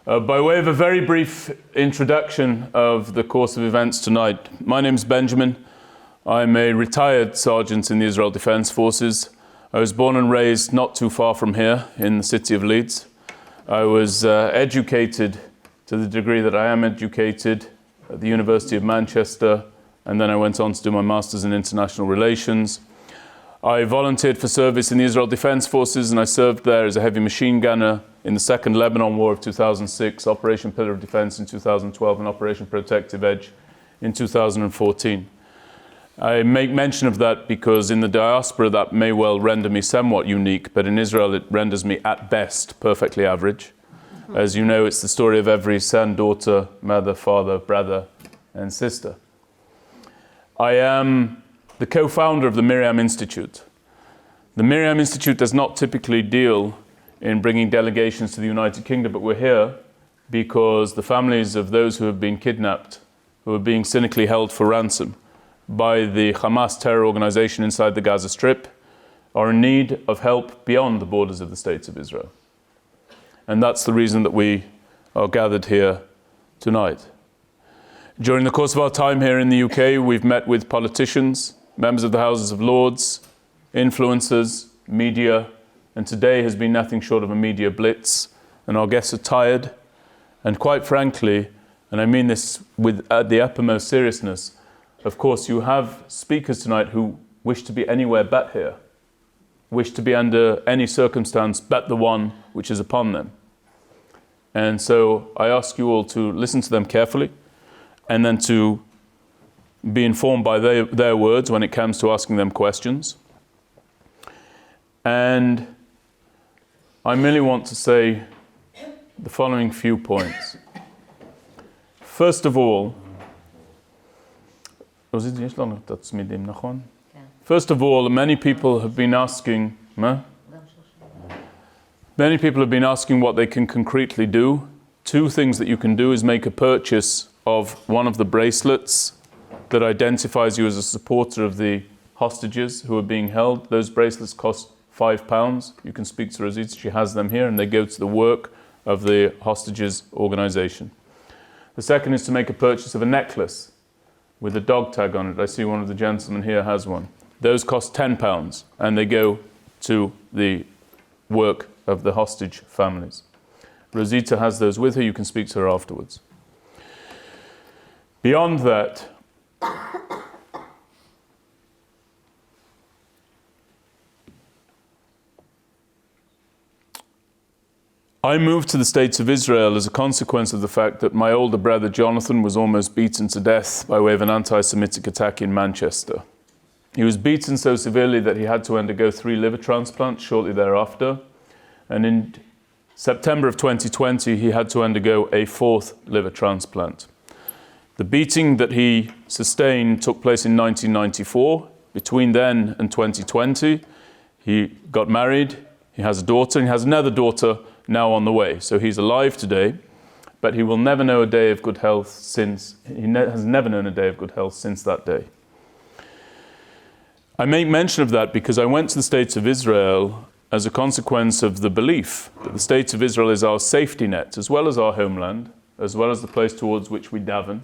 By way of a very brief introduction of the course of events tonight, my name's Benjamin. I'm a retired sergeant in the Israel Defense Forces. I was born and raised not too far from here in the city of Leeds. I was educated to the degree that I am educated at the University of Manchester, and then I went on to do my Masters in International Relations. I volunteered for service in the Israel Defense Forces, and I served there as a heavy machine gunner in the Second Lebanon War of 2006, Operation Pillar of Defense in 2012, and Operation Protective Edge in 2014. I make mention of that because in the diaspora that may well render me somewhat unique, but in Israel it renders me at best perfectly average. As you know, it's the story of every son, daughter, mother, father, brother, and sister. I am the co-founder of the Miriam Institute. The Miriam Institute does not typically deal in bringing delegations to the United Kingdom, but we're here because the families of those who have been kidnapped, who are being cynically held for ransom by the Hamas terror organization inside the Gaza Strip, are in need of help beyond the borders of the States of Israel. And that's the reason that we are gathered here tonight. During the course of our time here in the UK, we've met with politicians, members of the Houses of Lords, influencers, media, and today has been nothing short of a media blitz, and our guests are tired, and quite frankly, and I mean this with the uppermost seriousness, of course you have speakers tonight who wish to be anywhere but here, wish to be under any circumstance but the one which is upon them. And so I ask you all to listen to them carefully, and then to be informed by their words when it comes to asking them questions. And I merely want to say the following few points. First of all, many people have been asking what they can concretely do. Two things that you can do is make a purchase of one of the bracelets that identifies you as a supporter of the hostages who are being held. Those bracelets cost £5. You can speak to Rosita, she has them here, and they go to the work of the hostages organization. The second is to make a purchase of a necklace with a dog tag on it. I see one of the gentlemen here has one. Those cost £10, and they go to the work of the hostage families. Rosita has those with her. You can speak to her afterwards. Beyond that, I moved to the States of Israel as a consequence of the fact that my older brother Jonathan was almost beaten to death by way of an anti-Semitic attack in Manchester. He was beaten so severely that he had to undergo 3 liver transplants shortly thereafter. And in September of 2020, he had to undergo a 4th liver transplant. The beating that he sustained took place in 1994. Between then and 2020, he got married, he has a daughter, and he has another daughter now on the way. So he's alive today, but he will never know a day of good health since, has never known a day of good health since that day. I make mention of that because I went to the States of Israel as a consequence of the belief that the States of Israel is our safety net, as well as our homeland, as well as the place towards which we daven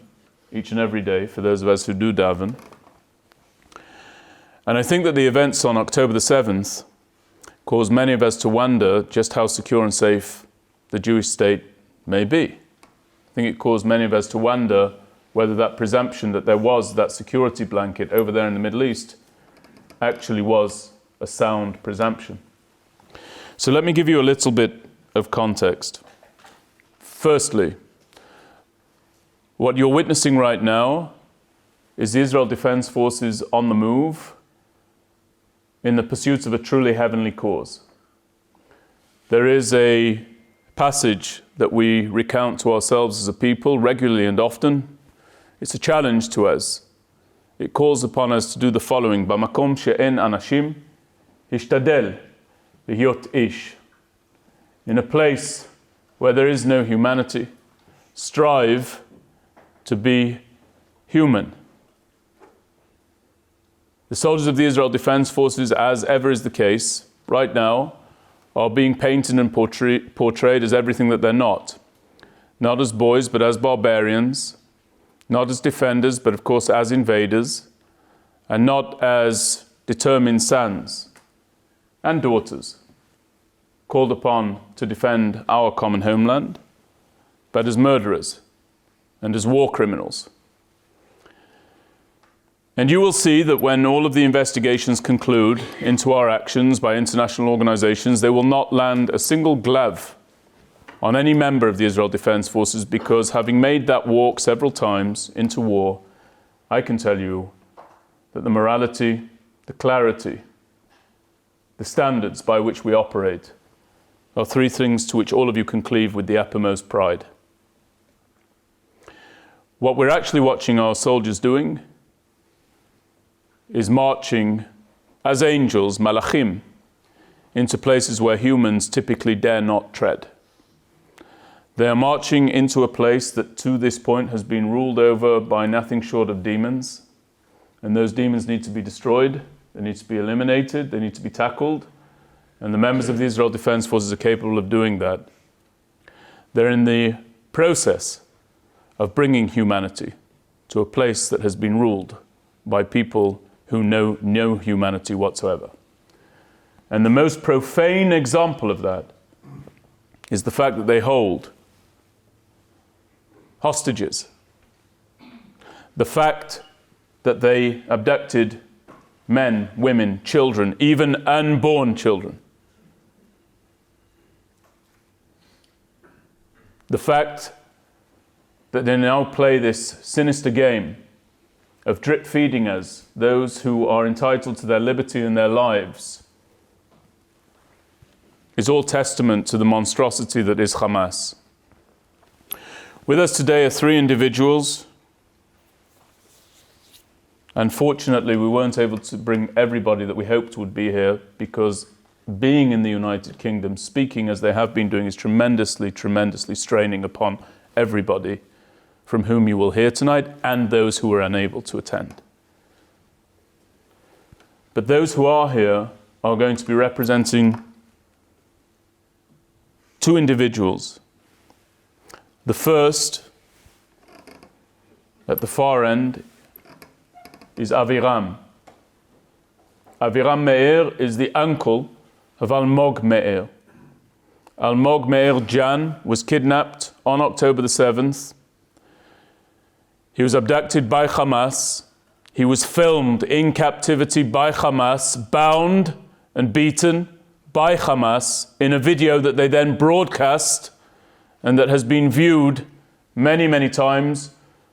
each and every day, for those of us who do daven. And I think that the events on October the 7th caused many of us to wonder just how secure and safe the Jewish state may be. I think it caused many of us to wonder whether that presumption that there was that security blanket over there in the Middle East actually was a sound presumption. So let me give you a little bit of context. Firstly, what you're witnessing right now is the Israel Defense Forces on the move in the pursuit of a truly heavenly cause. There is a passage that we recount to ourselves as a people regularly and often. It's a challenge to us. It calls upon us to do the following: B'makom she'en anashim, hishtadel lihyot ish. In a place where there is no humanity, strive to be human. The soldiers of the Israel Defense Forces, as ever is the case, right now, are being painted and portrayed as everything that they're not. not as boys, but as barbarians, not as defenders, but of course as invaders, and not as determined sons and daughters called upon to defend our common homeland, but as murderers and as war criminals. And you will see that when all of the investigations conclude into our actions by international organizations, they will not land a single glove on any member of the Israel Defense Forces, because having made that walk several times into war, I can tell you that the morality, the clarity, the standards by which we operate are three things to which all of you can cleave with the uppermost pride. What we're actually watching our soldiers doing is marching as angels, malachim, into places where humans typically dare not tread. They are marching into a place that to this point has been ruled over by nothing short of demons, and those demons need to be destroyed, they need to be eliminated, they need to be tackled, and the members of the Israel Defense Forces are capable of doing that. They're in the process of bringing humanity to a place that has been ruled by people who know no humanity whatsoever. And the most profane example of that is the fact that they hold hostages. The fact that they abducted men, women, children, even unborn children. The fact that they now play this sinister game of drip feeding us, those who are entitled to their liberty and their lives, is all testament to the monstrosity that is Hamas. With us today are three individuals. Unfortunately, we weren't able to bring everybody that we hoped would be here, because being in the United Kingdom, speaking as they have been doing, is tremendously, tremendously straining upon everybody from whom you will hear tonight and those who are unable to attend. But those who are here are going to be representing two individuals. The first, at the far end, is Aviram. Aviram Meir is the uncle of Almog Meir. Almog Meir Jan was kidnapped on October the 7th. He was abducted by Hamas. He was filmed in captivity by Hamas, bound and beaten by Hamas in a video that they then broadcast and that has been viewed many, many times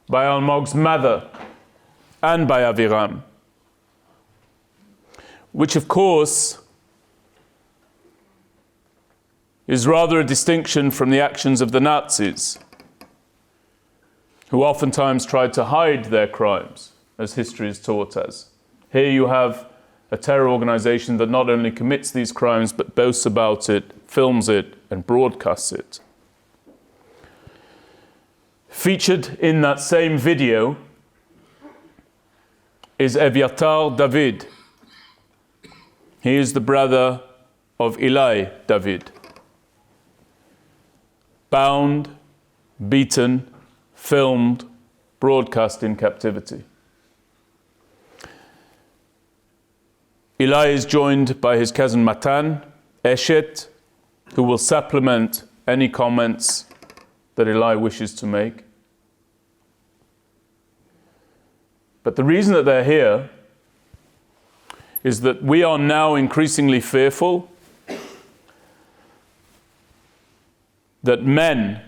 by Almog's mother and by Aviram. Which, of course, is rather a distinction from the actions of the Nazis, who oftentimes tried to hide their crimes, as history has taught us. Here you have a terror organization that not only commits these crimes, but boasts about it, films it, and broadcasts it. Featured in that same video is Evyatar David. He is the brother of Iily David. Bound, beaten, filmed, broadcast in captivity. Iily is joined by his cousin Matan, Eshet, who will supplement any comments that Iily wishes to make. But the reason that they're here is that we are now increasingly fearful that men,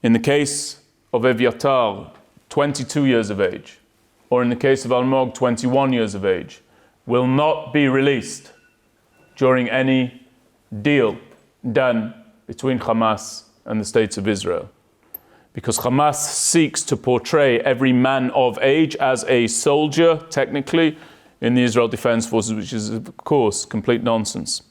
in the case of Evyatar, 22 years of age, or in the case of Almog, 21 years of age, will not be released during any deal done between Hamas and the State of Israel. Because Hamas seeks to portray every man of age as a soldier, technically, in the Israel Defense Forces, which is, of course, complete nonsense.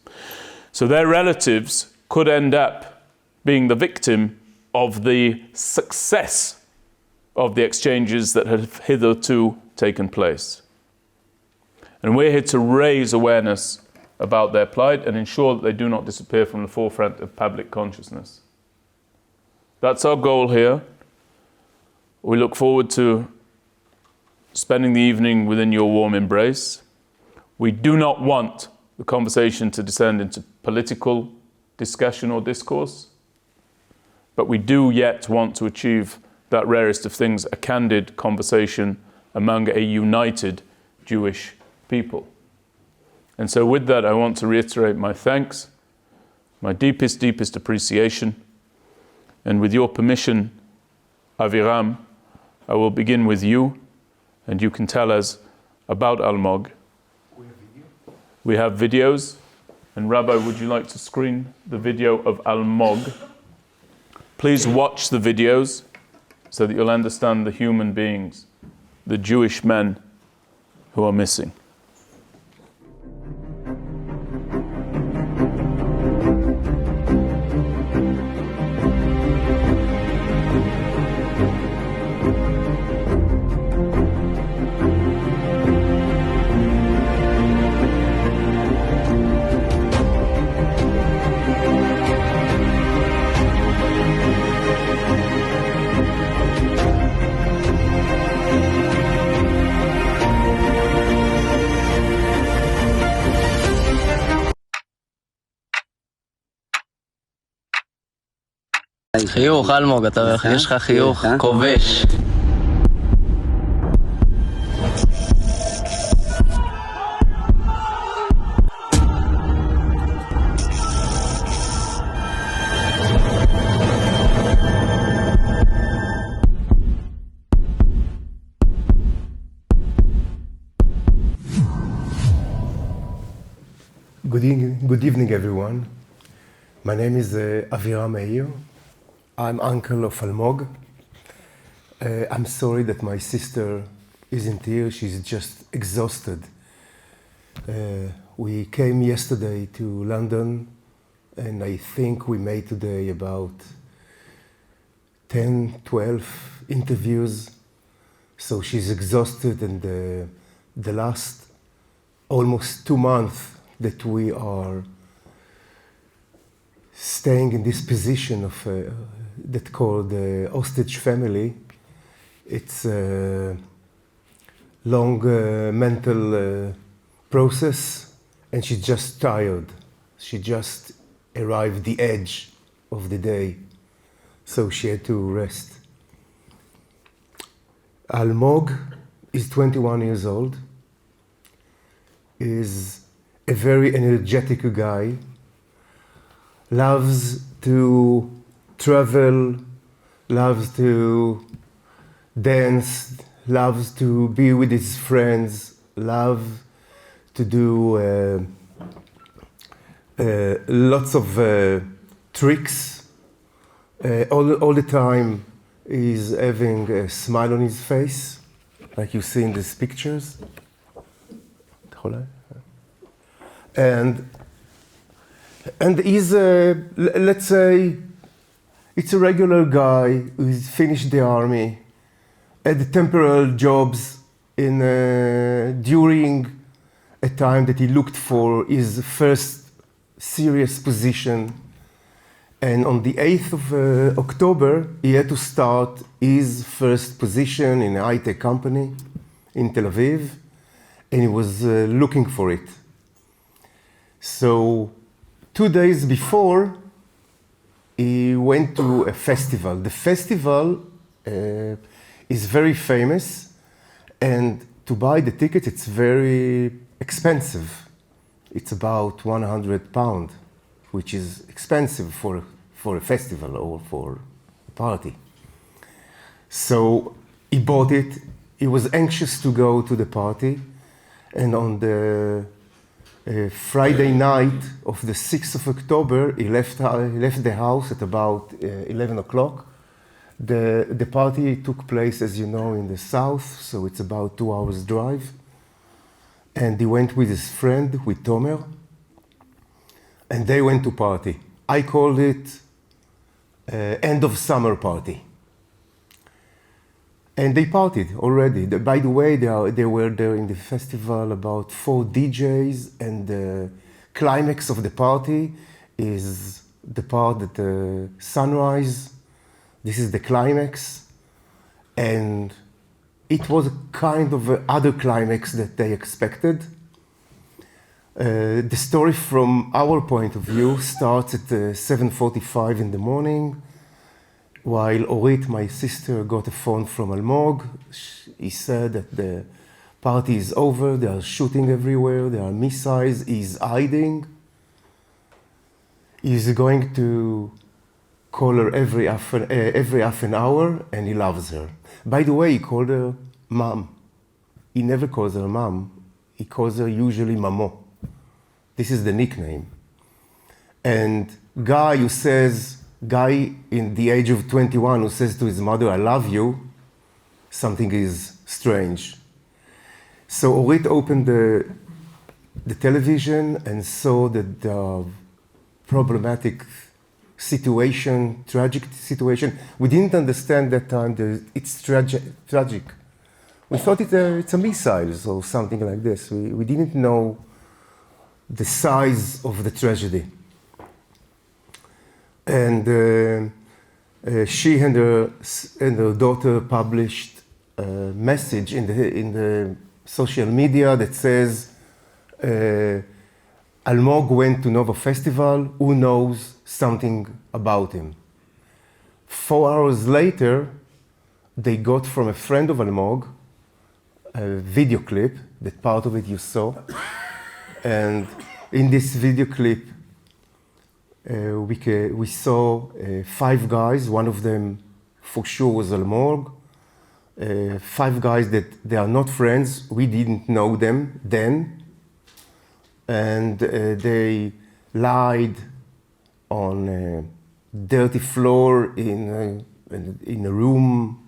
So their relatives could end up being the victim of the success of the exchanges that have hitherto taken place. And we're here to raise awareness about their plight and ensure that they do not disappear from the forefront of public consciousness. That's our goal here. We look forward to spending the evening within your warm embrace. We do not want the conversation to descend into political discussion or discourse, but we do yet want to achieve that rarest of things, a candid conversation among a united Jewish people. And so with that, I want to reiterate my thanks, my deepest, deepest appreciation. And with your permission, Aviram, I will begin with you, and you can tell us about Almog. We have videos. And Rabbi, would you like to screen the video of Almog? Please watch the videos so that you'll understand the human beings, the Jewish men who are missing. חיוך, אלמוג, יש לך חיוך כובש. Good evening, everyone. My name is Aviram Meir. I'm uncle of Almog. I'm sorry that my sister isn't here. She's just exhausted. We came yesterday to London, and I think we made today about 10, 12 interviews. So she's exhausted, and the last almost 2 months that we are staying in this position of that called the hostage family. It's a long mental process, and she's just tired. She just arrived the edge of the day, so she had to rest. Almog is 21 years old, is a very energetic guy, loves to travel, loves to dance, loves to be with his friends, loves to do lots of tricks. All the time he's having a smile on his face, like you see in these pictures. And he's, let's say, it's a regular guy who's finished the army, had temporary jobs in during a time that he looked for his first serious position. And on the 8th of October, he had to start his first position in a high-tech company in Tel Aviv, and he was looking for it. So 2 days before, he went to a festival. The festival is very famous, and to buy the ticket, it's very expensive. It's about £100, which is expensive for a festival or for a party. So he bought it. He was anxious to go to the party, and on the Friday night of the 6th of October, he left the house at about 11 o'clock. The party took place, as you know, in the south, so it's about 2 hours drive. And he went with his friend, with Tomer, and they went to party. I called it end of summer party. And they partied already. By the way, they were there in the festival, about 4 DJs, and the climax of the party is the part at the sunrise, This is the climax, and it was a kind of other climax that they expected. The story from our point of view starts at 7:45 in the morning, while Orit, my sister, got a phone from Almog. He said that the party is over, they are shooting everywhere, there are missiles, he's hiding. He's going to call her every half an hour, and he loves her. By the way, he called her Mom. He never calls her Mom. He calls her usually Mamo. This is the nickname. And guy in the age of 21 who says to his mother, I love you, something is strange. So Orit opened the television and saw that the problematic situation, tragic situation. We didn't understand that time that it's tragic. We thought it's a missile or something like this. We didn't know the size of the tragedy. And she and her daughter published a message in the social media that says, Almog went to Nova Festival, who knows something about him? 4 hours later, they got from a friend of Almog a video clip, that part of it you saw. And in this video clip, we saw 5 guys, one of them for sure was Almog. 5 guys that they are not friends, we didn't know them then. And they lied on a dirty floor in a room.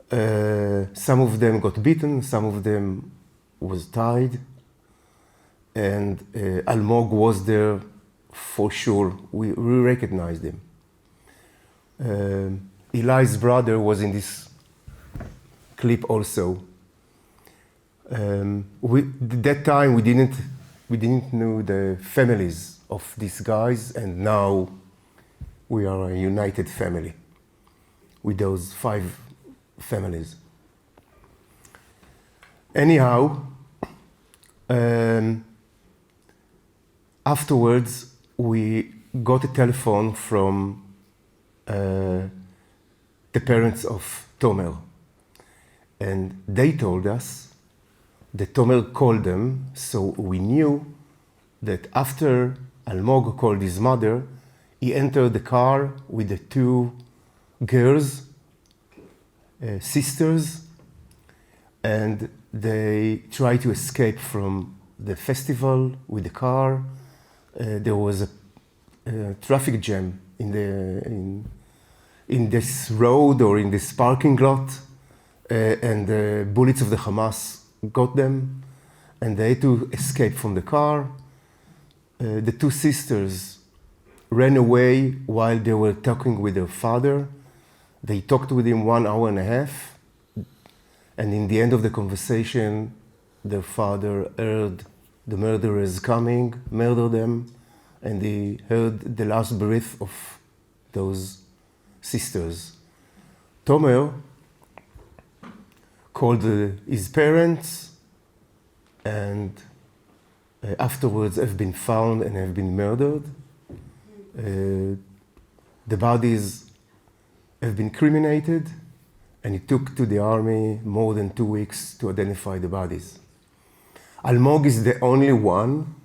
Some of them got beaten, some of them was tied. And Almog was there for sure. We recognized him. Eli's brother was in this clip also. That time we didn't know the families of these guys, and now we are a united family with those 5 families. Anyhow, afterwards we got a telephone from the parents of Tomer, and they told us that Tomer called them, so we knew that after Almog called his mother, he entered the car with the 2 girls, sisters, and they tried to escape from the festival with the car. There was a traffic jam in this road or in this parking lot, and the bullets of the Hamas got them, and they had to escape from the car. The 2 sisters ran away while they were talking with their father. They talked with him 1 hour and a half, and in the end of the conversation, their father heard the murderers coming, murder them, and he heard the last breath of those sisters. Tomer called his parents, and afterwards have been found and have been murdered. The bodies have been cremated, and it took to the army more than 2 weeks to identify the bodies. Almog is the only one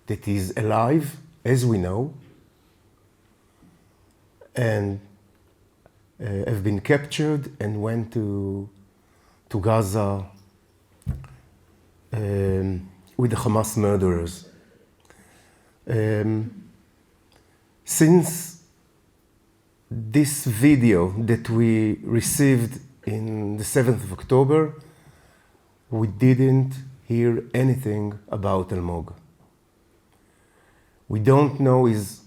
that is alive, as we know, and have been captured and went to Gaza with the Hamas murderers. Since this video that we received in the 7th of October, we didn't hear anything about Almog. We don't know his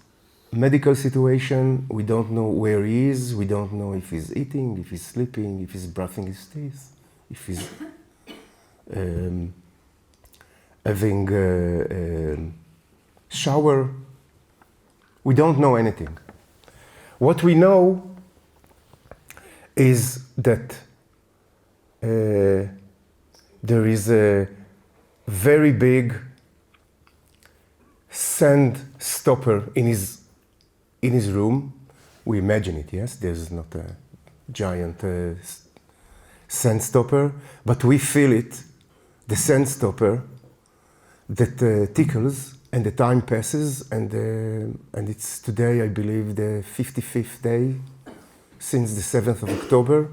medical situation, we don't know where he is, we don't know if he's eating, if he's sleeping, if he's brushing his teeth, if he's having a shower. We don't know anything. What we know is that there is a very big sand stopper in his room. We imagine it, yes? There's not a giant sand stopper, but we feel it, the sand stopper that tickles, and the time passes, and it's today, I believe, the 55th day since the 7th of October,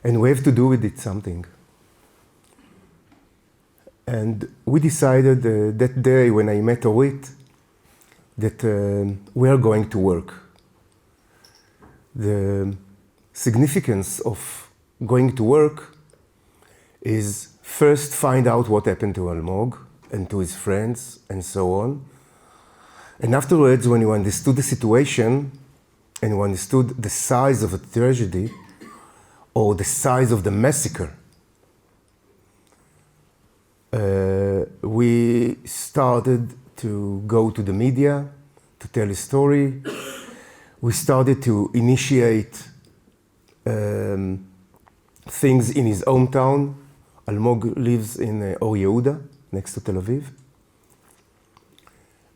and we have to do with it something. And we decided that day when I met Orit that we are going to work. The significance of going to work is first find out what happened to Almog and to his friends and so on. And afterwards, when you understood the situation and you understood the size of the tragedy or the size of the massacre, we started to go to the media to tell a story. We started to initiate things in his hometown. Almog lives in Or Yehuda, next to Tel Aviv.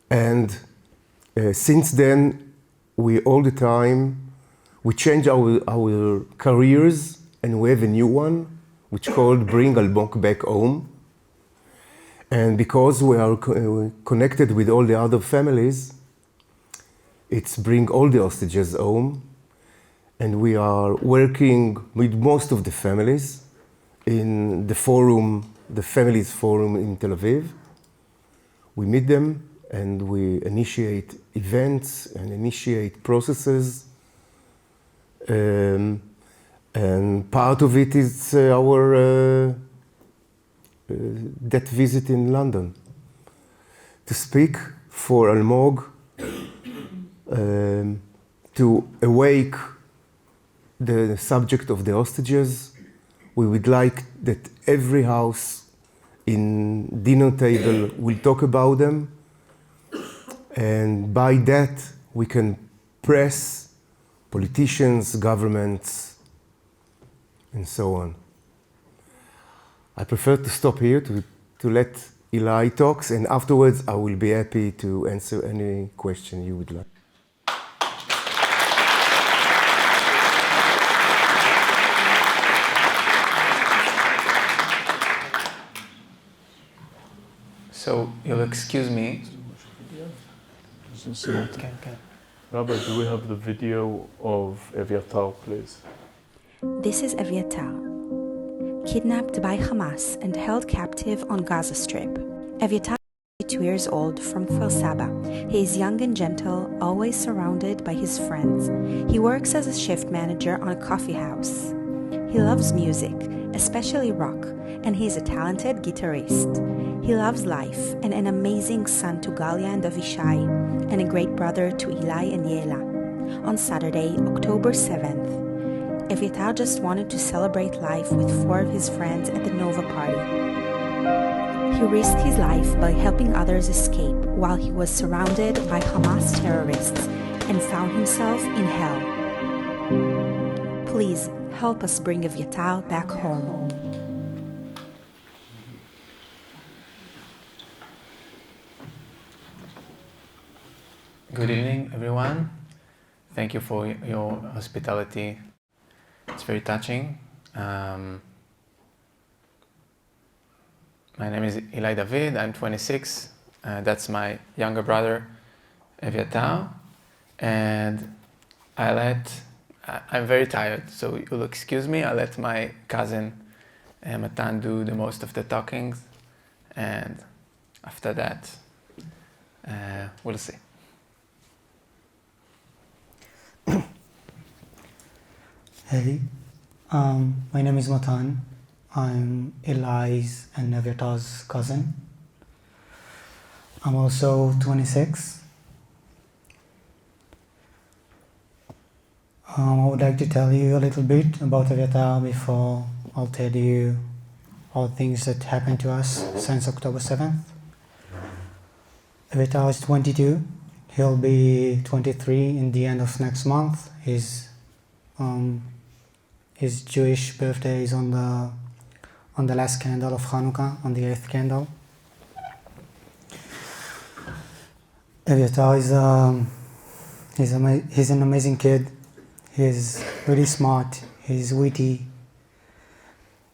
And since then, we all the time, we change our careers, and we have a new one, which is called Bring Almog Back Home. And because we are connected with all the other families, it's bring all the hostages home. And we are working with most of the families in the forum, the families forum in Tel Aviv. We meet them and we initiate events and initiate processes. And part of it is our that visit in London to speak for Almog, to awake the subject of the hostages. We would like that every house in dinner table will talk about them, and by that we can press politicians, governments, and so on. I prefer to stop here to let Iily talk, and afterwards I will be happy to answer any question you would like. So you'll excuse me. Rabbi, do we have the video of Evyatar, please? This is Evyatar, kidnapped by Hamas and held captive on Gaza Strip. Evyatar is 2 years old from Kfar Saba. He is young and gentle, always surrounded by his friends. He works as a shift manager on a coffee house. He loves music, especially rock, and he is a talented guitarist. He loves life and an amazing son to Galia and Avishai, and a great brother to Iily and Yela. On Saturday, October 7th, Evyatar just wanted to celebrate life with 4 of his friends at the Nova party. He risked his life by helping others escape while he was surrounded by Hamas terrorists and found himself in hell. Please help us bring Evyatar back home. Good evening, everyone. Thank you for your hospitality. It's very touching. My name is Iily David. I'm 26. That's my younger brother, Evyatar. And I'm very tired, so you'll excuse me. I'll let my cousin Matan do the most of the talkings. And after that, we'll see. Hey, my name is Matan. I'm Iilly's and Evyatar's cousin. I'm also 26. I would like to tell you a little bit about Evyatar before I'll tell you all things that happened to us since October 7th. Evyatar is 22. He'll be 23 in the end of next month. His Jewish birthday is on the last candle of Hanukkah, on the 8th candle. Evyatar he's an amazing kid. He's really smart. He's witty.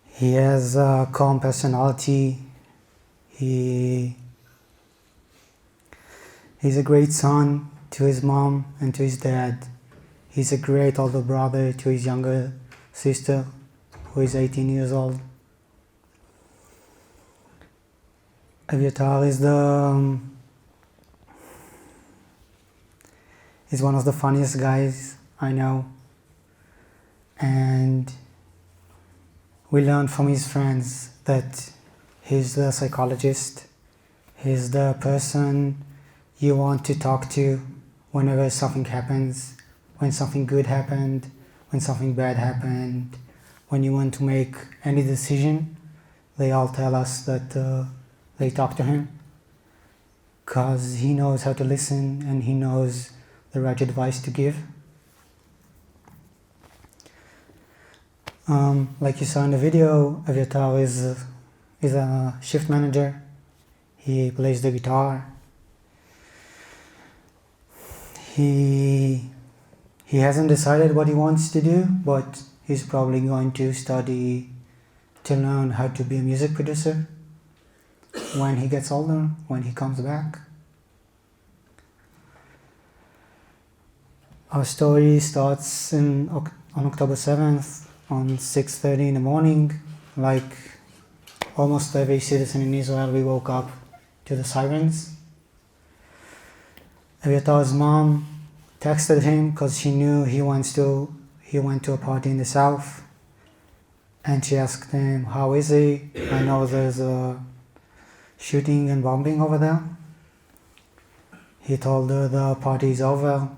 He has a calm personality. He's a great son to his mom and to his dad. He's a great older brother to his younger sister, who is 18 years old. Evyatar is one of the funniest guys I know, and we learned from his friends that he's the psychologist. He's the person you want to talk to whenever something happens, when something good happened, when something bad happened, when you want to make any decision. They all tell us that they talk to him, because he knows how to listen and he knows the right advice to give. Like you saw in the video, Evyatar is a shift manager. He plays the guitar. He hasn't decided what he wants to do, but he's probably going to study to learn how to be a music producer when he gets older, when he comes back. Our story starts on October 7th, on 6:30 in the morning. Like almost every citizen in Israel, we woke up to the sirens. Evyatar's mom texted him because she knew he went to a party in the south, and she asked him, "How is he? I know there's a shooting and bombing over there." He told her the party is over.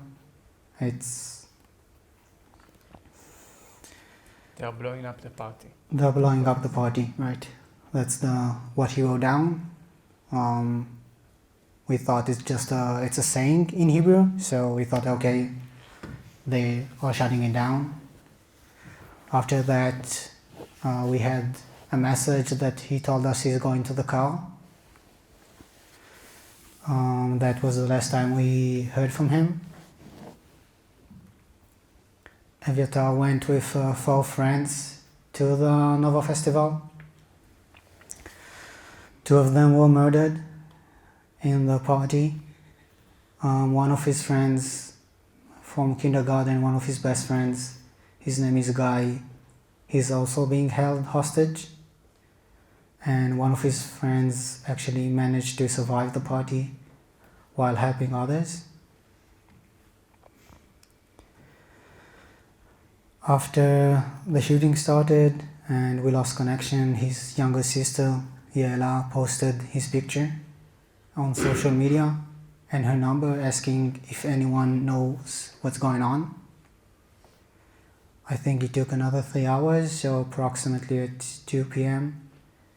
They're blowing up the party. They're blowing up the party, right? That's what he wrote down. We thought it's a saying in Hebrew, so we thought, okay, they are shutting it down. After that, we had a message that he told us he's going to the car. That was the last time we heard from him. Evyatar went with 4 friends to the Nova Festival. 2 of them were murdered in the party. One of his friends from kindergarten, one of his best friends, his name is Guy, he's also being held hostage. And one of his friends actually managed to survive the party while helping others. After the shooting started and we lost connection, his younger sister, Iily, posted his picture on social media and her number, asking if anyone knows what's going on. I think it took another 3 hours, so approximately at 2 p.m.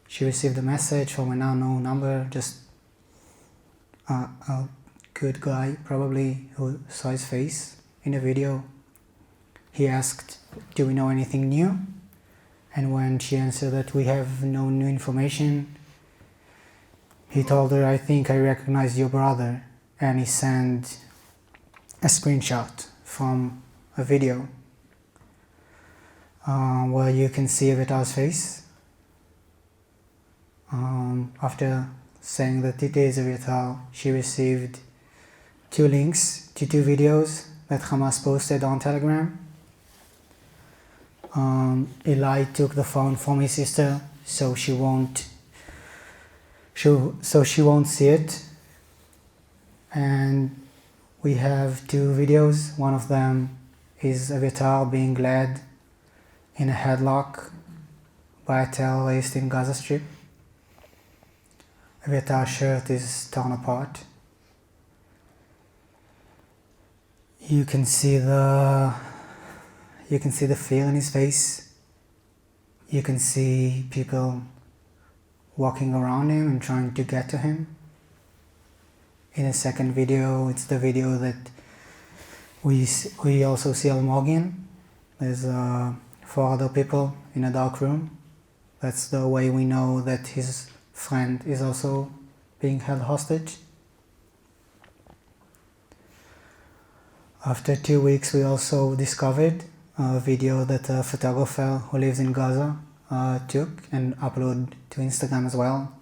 she received a message from an unknown number, just a good guy probably who saw his face in a video. He asked, "Do we know anything new?" And when she answered that we have no new information, he told her, "I think I recognize your brother." And he sent a screenshot from a video where you can see Evyatar's face. After saying that it is Evyatar, she received 2 links to 2 videos that Hamas posted on Telegram. Iily took the phone from his sister, so she won't see it. And we have 2 videos. One of them is Evyatar being led in a headlock by a terrorist in Gaza Strip. Evyatar's shirt is torn apart. You can see the fear in his face. You can see people walking around him and trying to get to him. in the second video, it's the video that we also see Almog in. There's 4 other people in a dark room. That's the way we know that his friend is also being held hostage. After 2 weeks, we also discovered a video that a photographer who lives in Gaza took and uploaded to Instagram as well.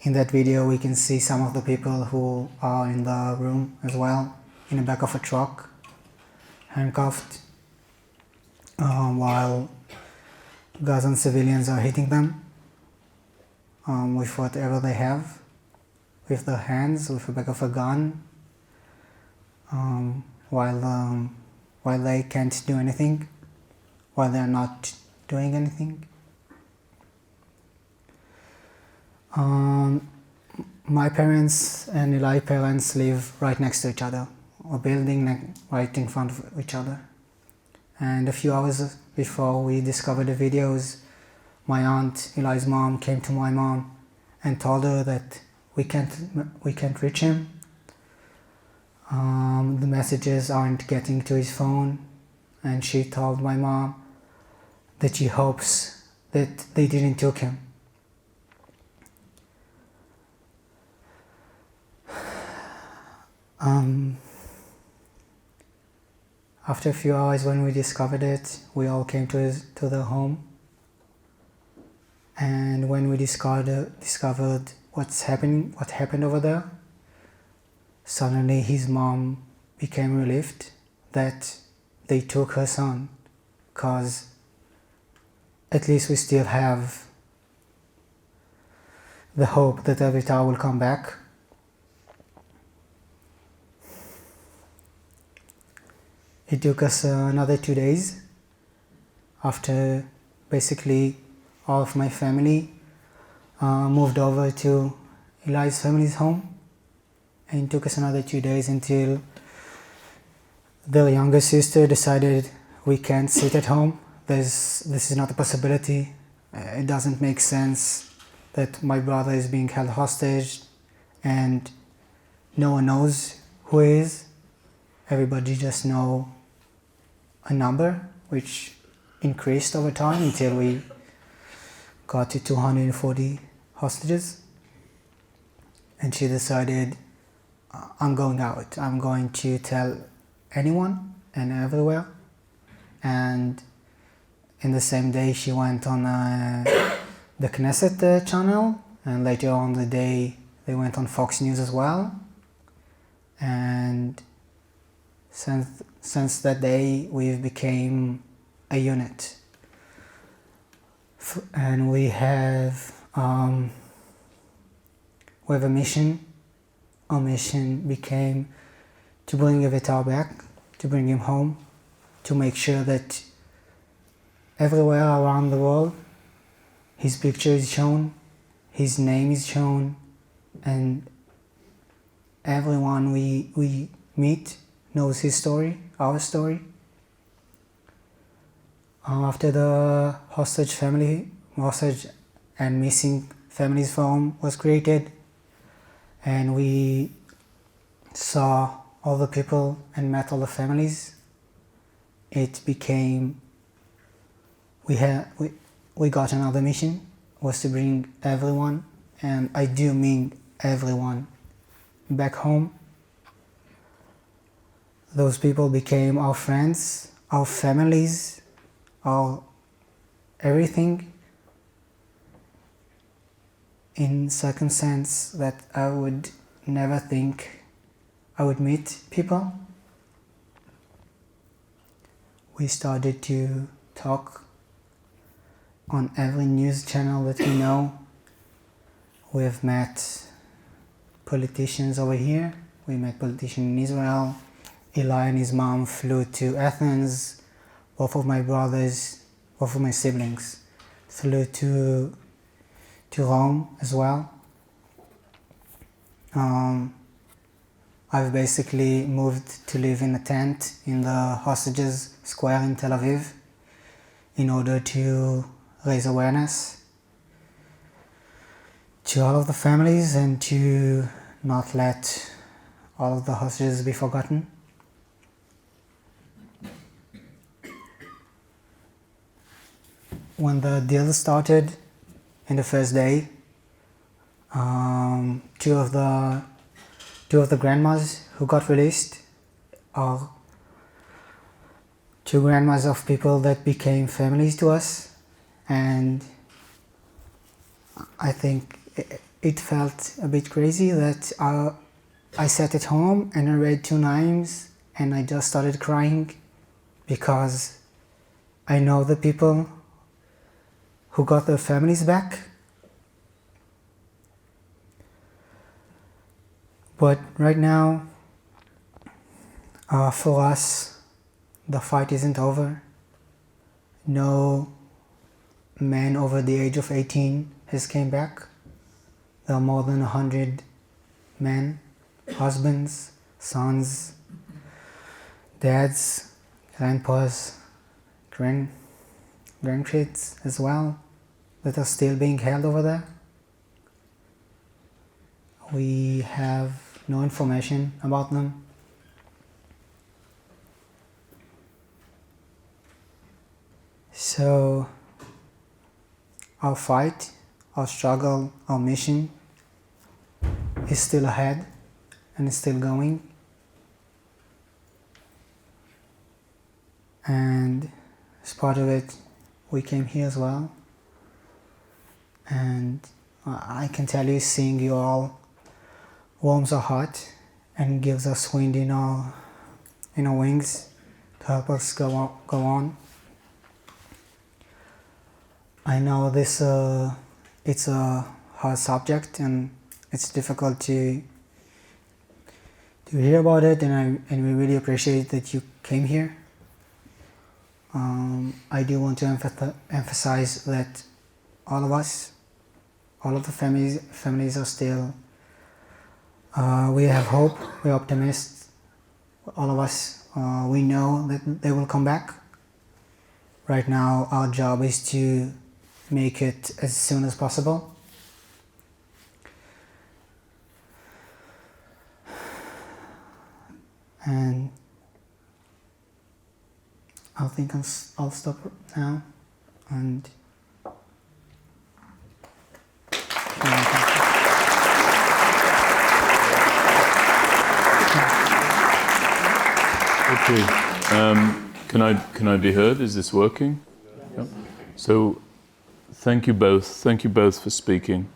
In that video, we can see some of the people who are in the room as well, in the back of a truck, handcuffed, while Gazan civilians are hitting them with whatever they have, with their hands, with the back of a gun, while they can't do anything, while they're not doing anything. My parents and Iilly's parents live right next to each other, a building right in front of each other. And a few hours before we discovered the videos, my aunt, Iilly's mom, came to my mom and told her that we can't reach him. The messages aren't getting to his phone, and she told my mom that she hopes that they didn't took him. After a few hours, when we discovered it, we all came to the home. And when we discovered what happened over there, suddenly his mom became relieved that they took her son, because at least we still have the hope that Evyatar will come back. It took us another 2 days after basically all of my family moved over to Iilly's family's home, and it took us another 2 days until their younger sister decided we can't sit at home. This is not a possibility. It doesn't make sense that my brother is being held hostage and no one knows who he is. Everybody just know a number, which increased over time until we got to 240 hostages. And she decided, I'm going out. I'm going to tell anyone and everywhere. And in the same day, she went on the Knesset channel, and later on the day, they went on Fox News as well. And since that day, we've became a unit. And we have a mission. Our mission became to bring Evyatar back, to bring him home, to make sure that everywhere around the world his picture is shown, his name is shown, and everyone we meet knows his story, our story. After the hostage and missing families forum was created, and we saw all the people and met all the families, it became, we got another mission, was to bring everyone, and I do mean everyone, back home. Those people became our friends, our families, our everything, in circumstance that I would never think I would meet people. We started to talk on every news channel that we know. We've met politicians over here. We met politicians in Israel. Iilly and his mom flew to Athens. Both of my brothers, both of my siblings, flew to Rome as well. I've basically moved to live in a tent in the hostages square in Tel Aviv in order to raise awareness to all of the families and to not let all of the hostages be forgotten. When the deal started in the first day, two of the grandmas who got released are two grandmas of people that became families to us, and I think it felt a bit crazy that I sat at home and I read two names and I just started crying because I know the people who got their families back. But right now, for us, the fight isn't over. No man over the age of 18 has came back. There are more than 100 men, husbands, sons, dads, grandpas, grandkids as well, that are still being held over there. We have no information about them. So our fight, our struggle, our mission is still ahead and is still going. And as part of it, we came here as well. And I can tell you, seeing you all warms our heart and gives us wind in our wings to help us go on. I know this it's a hard subject and it's difficult to hear about it, and we really appreciate that you came here. I do want to emphasize that all of us, all of the families are still, we have hope, we're optimists, all of us, we know that they will come back. Right now our job is to make it as soon as possible. And I think I'll stop now and Okay. Can I be heard? Is this working? Yeah. So, thank you both. Thank you both for speaking,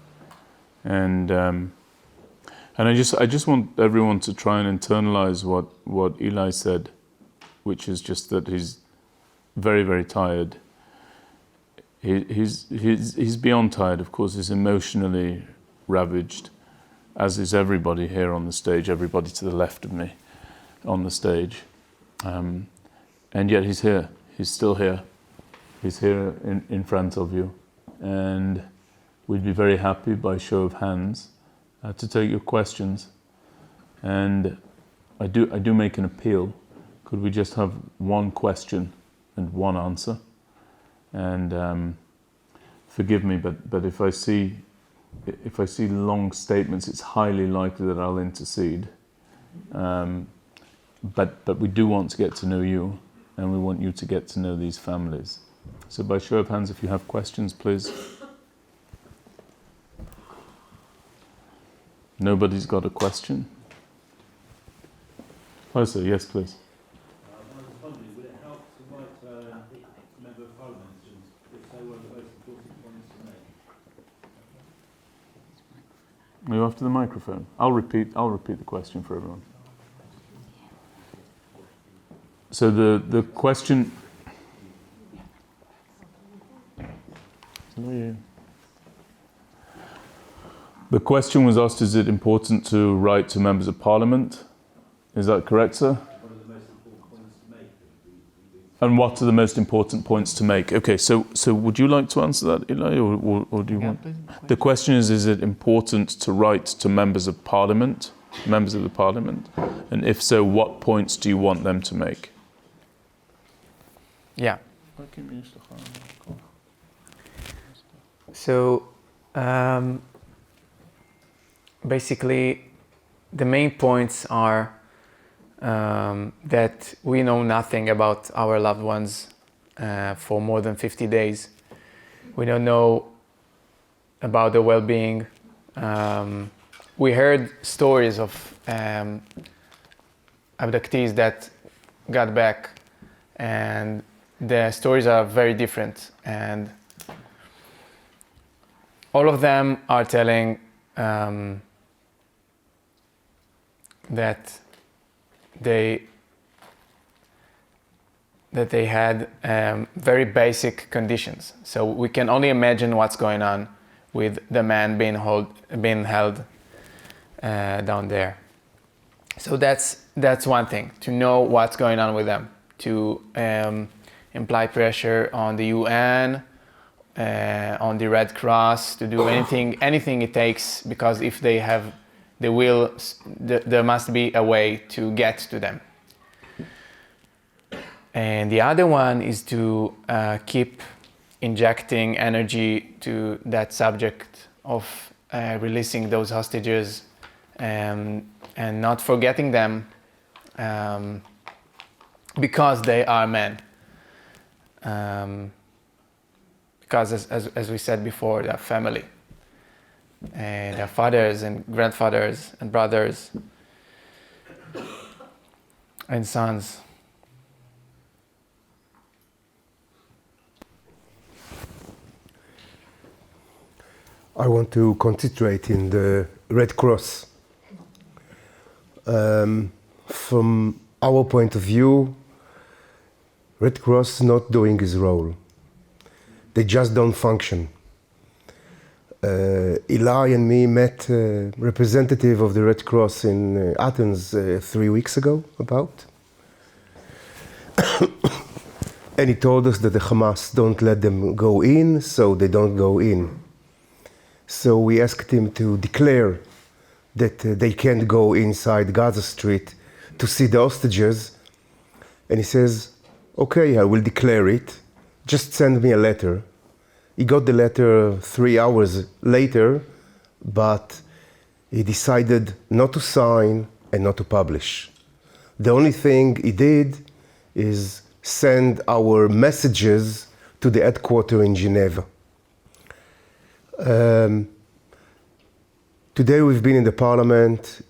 and I just want everyone to try and internalize what Iily said, which is just that he's very, very tired. He's beyond tired. Of course, he's emotionally ravaged, as is everybody here on the stage. Everybody to the left of me on the stage. And yet he's here. He's still here. He's here in front of you. And we'd be very happy, by show of hands, to take your questions. And I do make an appeal. Could we just have one question and one answer? And forgive me, but if I see long statements, it's highly likely that I'll intercede. But we do want to get to know you, and we want you to get to know these families. So by show of hands, if you have questions, please. Nobody's got a question? Oh, sir, yes, please. I was wondering, would it help to write a member of parliament, if they were the most important points to make? Are you after the microphone? I'll repeat the question for everyone. So the question. The question was asked: is it important to write to members of parliament? Is that correct, sir? What are the most important points to make? And what are the most important points to make? Okay, so would you like to answer that, Iily, or do you want? Please. The question is it important to write to members of parliament, members of the parliament? And if so, what points do you want them to make? Yeah. So basically, the main points are that we know nothing about our loved ones for more than 50 days. We don't know about their well-being. We heard stories of abductees that got back, and the stories are very different, and all of them are telling that they had very basic conditions. So we can only imagine what's going on with the man being held down there. So that's one thing, to know what's going on with them, to imply pressure on the UN, on the Red Cross, to do anything it takes, because if they have the will, there must be a way to get to them. And the other one is to keep injecting energy to that subject of releasing those hostages, and not forgetting them, because they are men. Because as we said before, they're family. And their fathers and grandfathers and brothers and sons. I want to concentrate in the Red Cross. From our point of view, Red Cross is not doing its role. They just don't function. Iily and me met a representative of the Red Cross in Athens 3 weeks ago, about. And he told us that the Hamas don't let them go in, so they don't go in. So we asked him to declare that they can't go inside Gaza Street to see the hostages. And he says, okay, I will declare it. Just send me a letter. He got the letter 3 hours later, but he decided not to sign and not to publish. The only thing he did is send our messages to the headquarters in Geneva. Today we've been in the parliament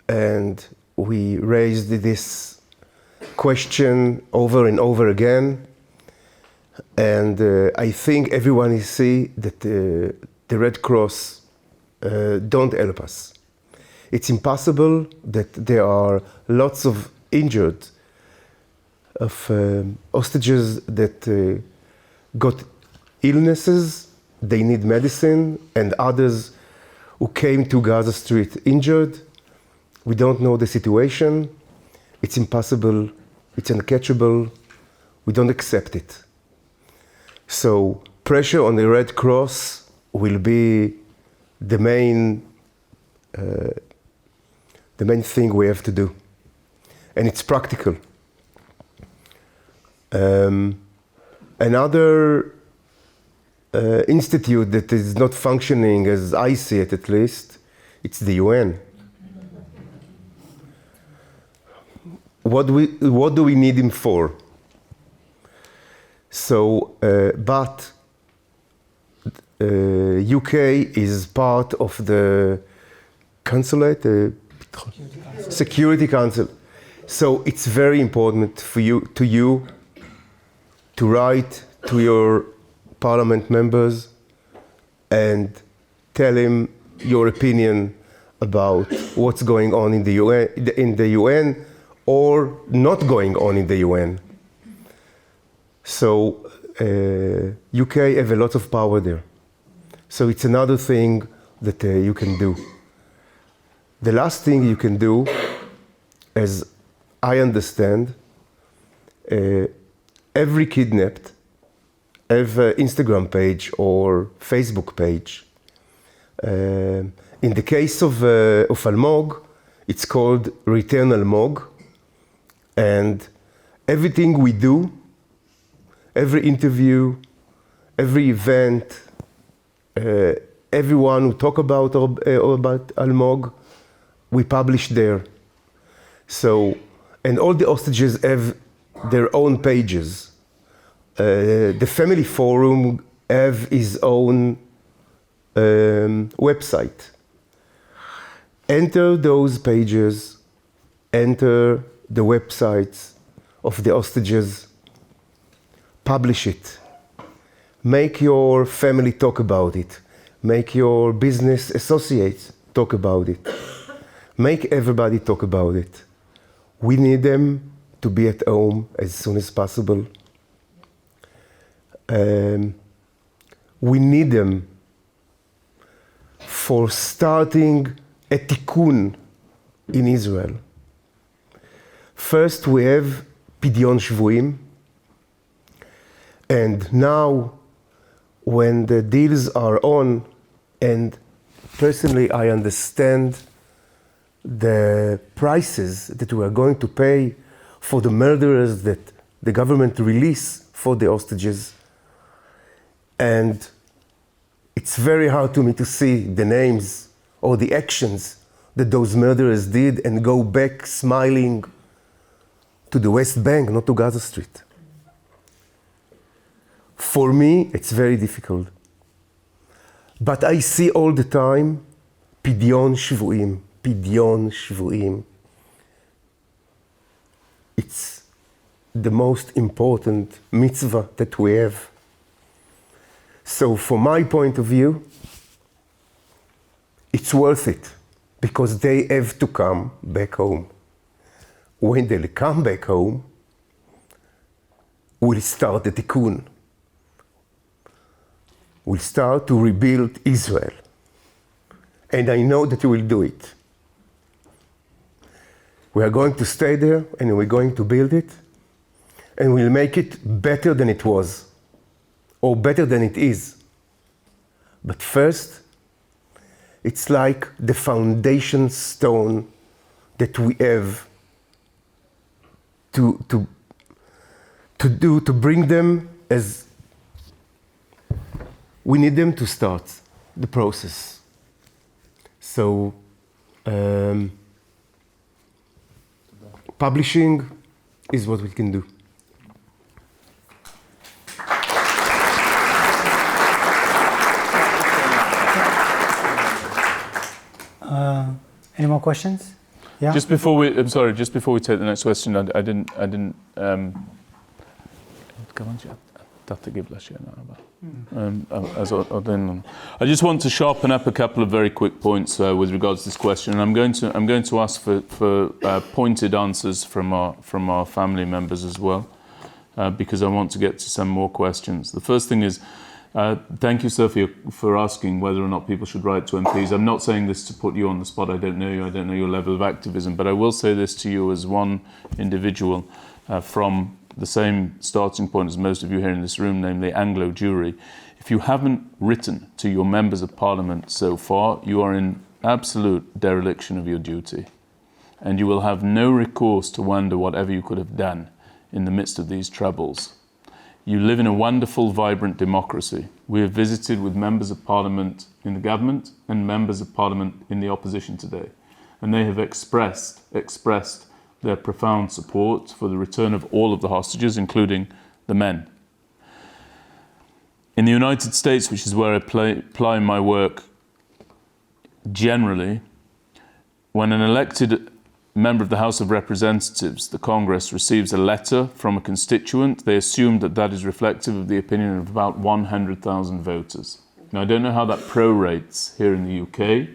and we raised this question over and over again. And I think everyone is see that the Red Cross don't help us. It's impossible that there are lots of injured, of hostages that got illnesses, they need medicine, and others who came to Gaza Street injured. We don't know the situation. It's impossible. It's uncatchable. We don't accept it. So pressure on the Red Cross will be the main thing we have to do, and it's practical. Another institute that is not functioning, as I see it at least, it's the UN. What do we need him for? So, but UK is part of the consulate, Security Council. So it's very important for you to write to your parliament members and tell him your opinion about what's going on in the UN or not going on in the UN. So UK have a lot of power there. So it's another thing that you can do. The last thing you can do, as I understand, every kidnapped have an Instagram page or Facebook page. In the case of Almog, it's called Return Almog, and everything we do, every interview, every event, everyone who talk about Almog we publish there. So, and all the hostages have their own pages. The family forum have his own website. Enter those pages, enter the websites of the hostages, publish it. Make your family talk about it. Make your business associates talk about it. Make everybody talk about it. We need them to be at home as soon as possible. We need them for starting a tikkun in Israel. First, we have Pidyon Shvuim, and now, when the deals are on, and personally I understand the prices that we are going to pay for the murderers that the government release for the hostages, and it's very hard to me to see the names or the actions that those murderers did and go back smiling to the West Bank, not to Gaza Street. For me, it's very difficult. But I see all the time, Pidyon Shvuim, Pidyon Shvuim. It's the most important mitzvah that we have. So from my point of view, it's worth it, because they have to come back home. When they come back home, we'll start the tikkun. We'll start to rebuild Israel. And I know that we will do it. We are going to stay there and we're going to build it, and we'll make it better than it was, or better than it is. But first, it's like the foundation stone that we have to bring them as we need them to start the process. So, publishing is what we can do. Any more questions? Yeah. Just before we take the next question, I didn't. I just want to sharpen up a couple of very quick points with regards to this question, and I'm going to ask for pointed answers from our family members as well, because I want to get to some more questions. The first thing is, thank you, Sophia, for asking whether or not people should write to MPs. I'm not saying this to put you on the spot. I don't know you. I don't know your level of activism, but I will say this to you as one individual from the same starting point as most of you here in this room, namely Anglo Jewry. If you haven't written to your members of parliament so far, you are in absolute dereliction of your duty, and you will have no recourse to wonder whatever you could have done in the midst of these troubles. You live in a wonderful, vibrant democracy. We have visited with members of parliament in the government and members of parliament in the opposition today, and they have expressed their profound support for the return of all of the hostages, including the men. In the United States, which is where I apply my work generally, when an elected member of the House of Representatives, the Congress, receives a letter from a constituent, they assume that that is reflective of the opinion of about 100,000 voters. Now, I don't know how that prorates here in the UK,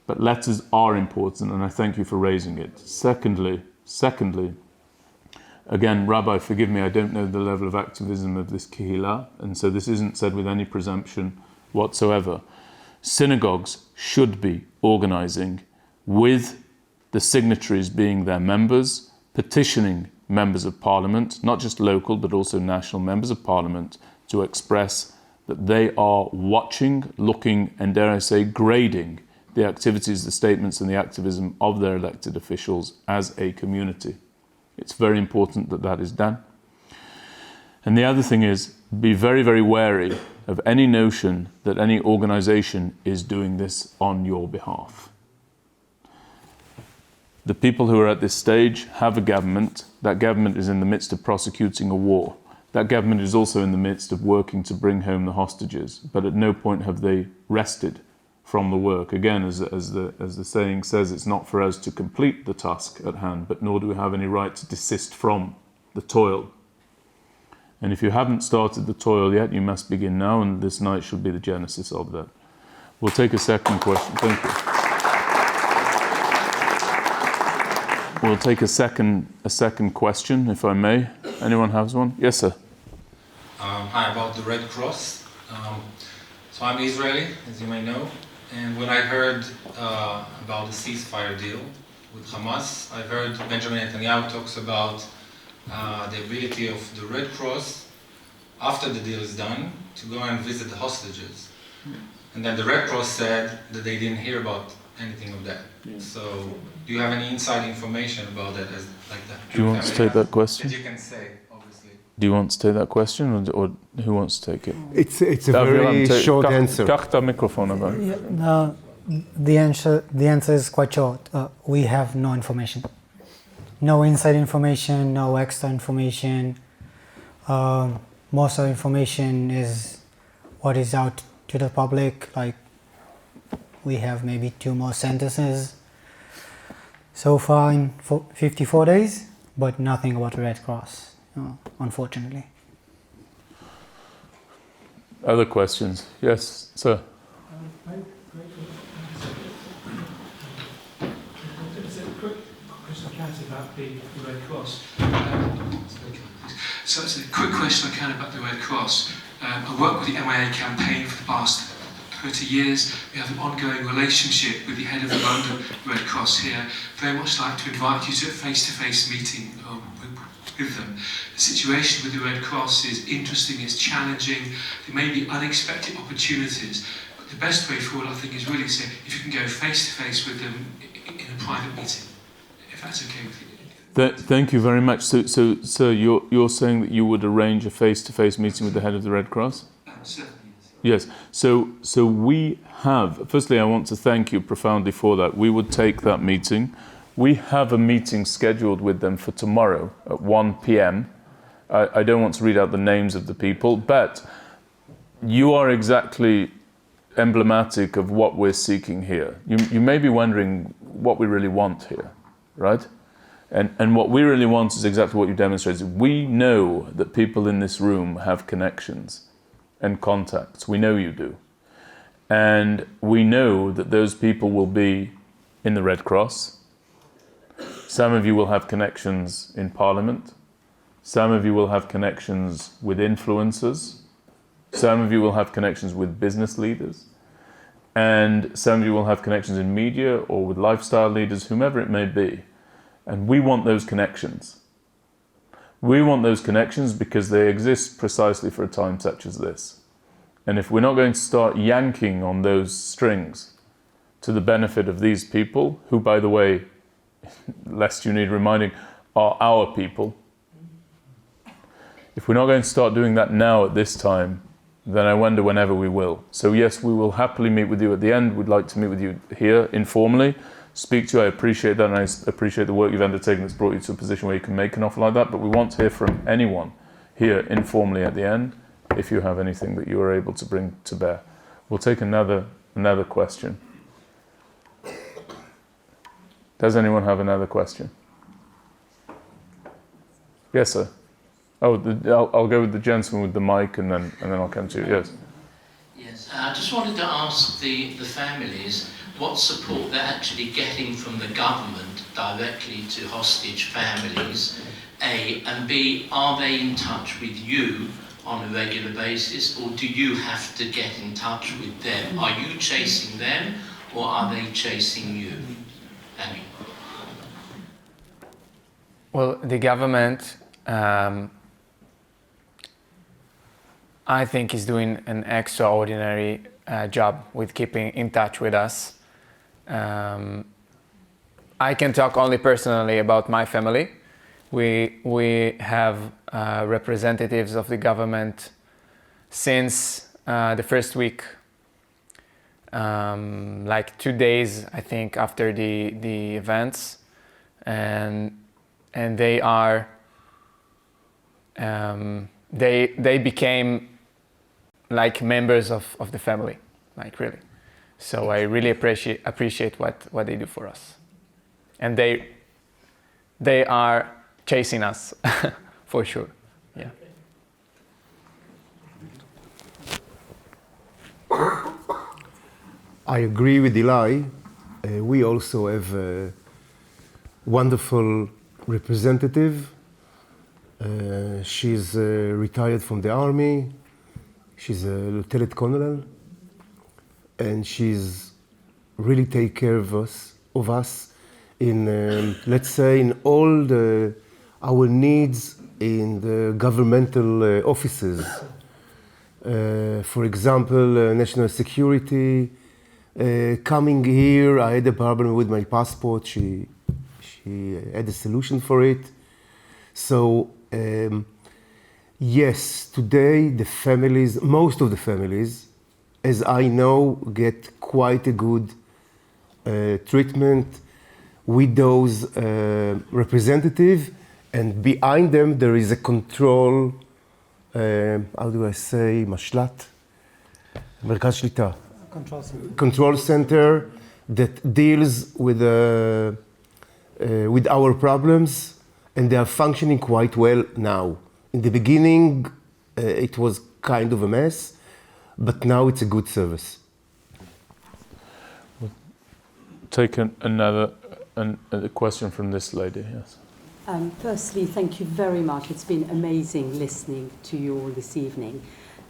but letters are important, and I thank you for raising it. Secondly, again, Rabbi, forgive me, I don't know the level of activism of this kehillah, and so this isn't said with any presumption whatsoever. Synagogues should be organizing with the signatories being their members, petitioning members of parliament, not just local, but also national members of parliament, to express that they are watching, looking, and dare I say, grading the activities, the statements, and the activism of their elected officials as a community. It's very important that that is done. And the other thing is, be very, very wary of any notion that any organization is doing this on your behalf. The people who are at this stage have a government. That government is in the midst of prosecuting a war. That government is also in the midst of working to bring home the hostages, but at no point have they rested from the work. Again, as the saying says, it's not for us to complete the task at hand, but nor do we have any right to desist from the toil. And if you haven't started the toil yet, you must begin now, and this night should be the genesis of that. We'll take a second question. Thank you. We'll take a second question, if I may. Anyone has one? Yes, sir. Hi, about the Red Cross. So I'm Israeli, as you may know, and when I heard about the ceasefire deal with Hamas, I heard Benjamin Netanyahu talks about the ability of the Red Cross, after the deal is done, to go and visit the hostages. And then the Red Cross said that they didn't hear about anything of that. So, do you have any inside information about that? Do you want to take that question? That you can say, obviously. Do you want to take that question, or who wants to take it? It's a very short answer. The answer is quite short. We have no information. No inside information, no extra information. Most of the information is what is out to the public. Like, we have maybe 2 more sentences so far in 54 days, but nothing about the Red Cross, unfortunately. Other questions? Yes, sir. About the Red Cross. So it's a quick question I can about the Red Cross. I worked with the MIA campaign for the past 30 years. We have an ongoing relationship with the head of the London Red Cross here. Very much like to invite you to a face-to-face meeting with them. The situation with the Red Cross is interesting, it's challenging. There may be unexpected opportunities, but the best way forward, I think, is really to say if you can go face-to-face with them in a private meeting. That's okay with you. Thank you very much. So you're saying that you would arrange a face-to-face meeting with the head of the Red Cross? Certainly. Yes. So we have. Firstly, I want to thank you profoundly for that. We would take that meeting. We have a meeting scheduled with them for tomorrow at 1 p.m. I don't want to read out the names of the people, but you are exactly emblematic of what we're seeking here. You may be wondering what we really want here. Right? And what we really want is exactly what you demonstrated. We know that people in this room have connections and contacts. We know you do. And we know that those people will be in the Red Cross. Some of you will have connections in Parliament. Some of you will have connections with influencers. Some of you will have connections with business leaders. And some of you will have connections in media or with lifestyle leaders, whomever it may be. And we want those connections. We want those connections because they exist precisely for a time such as this. And if we're not going to start yanking on those strings to the benefit of these people, who, by the way, lest you need reminding, are our people, if we're not going to start doing that now at this time, then I wonder whenever we will. So yes, we will happily meet with you at the end. We'd like to meet with you here informally, speak to you. I appreciate that, and I appreciate the work you've undertaken that's brought you to a position where you can make an offer like that. But we want to hear from anyone here informally at the end, if you have anything that you are able to bring to bear. We'll take another question. Does anyone have another question? Yes, sir. Oh, I'll go with the gentleman with the mic, and then I'll come to you. Yes. Yes, I just wanted to ask the families what support they're actually getting from the government directly to hostage families, A, and B, are they in touch with you on a regular basis, or do you have to get in touch with them? Are you chasing them, or are they chasing you? Thank you. Well, the government, I think, is doing an extraordinary job with keeping in touch with us. I can talk only personally about my family. We have representatives of the government since the first week, like 2 days, I think, after the events. and they are they became like members of the family, like really. So I really appreciate what they do for us, and they are chasing us for sure. Yeah. I agree with Iily. We also have a wonderful representative. She's retired from the army. She's a lieutenant colonel, and she's really take care of us in, let's say, in all our needs in the governmental offices. For example, national security. Coming here, I had a problem with my passport. She had a solution for it. So yes, today the families, most of the families, as I know, get quite a good treatment with those representatives, and behind them there is a control, how do I say, משל"ט? מרכז שליטה. Control center that deals with our problems, and they are functioning quite well now. In the beginning, it was kind of a mess, but now it's a good service. We'll take another question from this lady. Yes. Firstly, thank you very much. It's been amazing listening to you all this evening.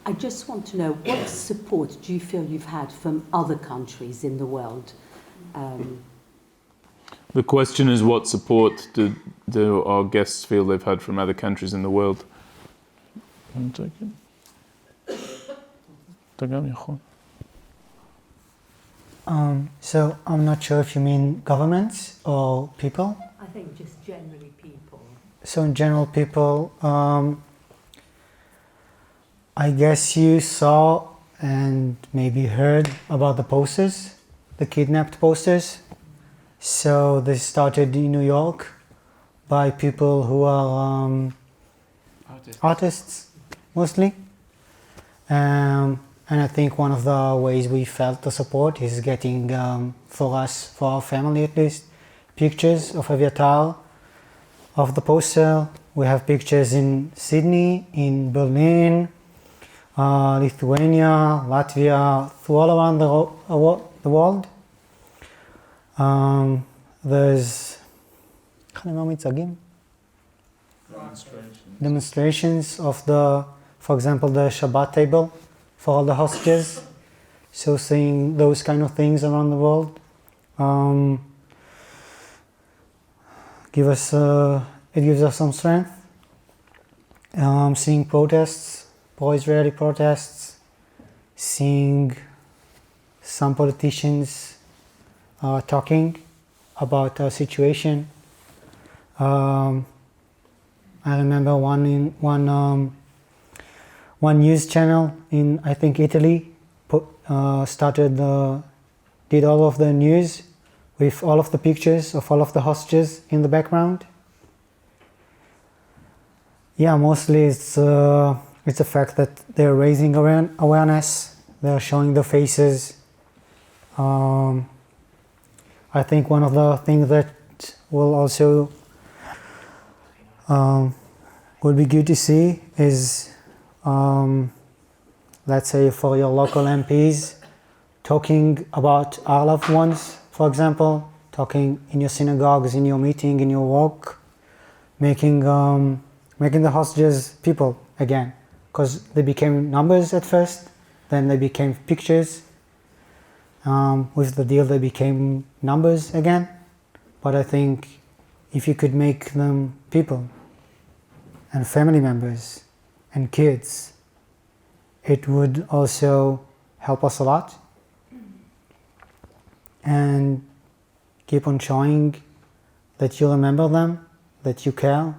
I just want to know, what support do you feel you've had from other countries in the world? The question is, what support do our guests feel they've had from other countries in the world? So I'm not sure if you mean governments or people. I think just generally people. So in general, people, I guess you saw and maybe heard about the posters, the kidnapped posters. So they started in New York by people who are artists mostly. And I think one of the ways we felt the support is getting, for us, for our family at least, pictures of Evyatar, of the poster. We have pictures in Sydney, in Berlin, Lithuania, Latvia, all around the world. There's demonstrations of for example, the Shabbat table for all the hostages. So seeing those kind of things around the world it gives us some strength. Seeing protests, pro-Israeli protests, seeing some politicians talking about our situation. I remember one news channel in, I think, Italy did all of the news with all of the pictures of all of the hostages in the background. Yeah, mostly it's the fact that they're raising awareness, they're showing their faces. I think one of the things that will also would be good to see is, let's say, for your local MPs, talking about our loved ones, for example, talking in your synagogues, in your meeting, in your walk, making the hostages people again, because they became numbers at first, then they became pictures. With the deal, they became numbers again. But I think if you could make them people and family members and kids, it would also help us a lot. And keep on showing that you remember them, that you care.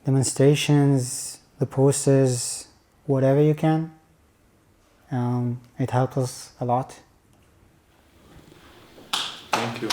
Demonstrations, the posters, whatever you can. It helps us a lot. Thank you.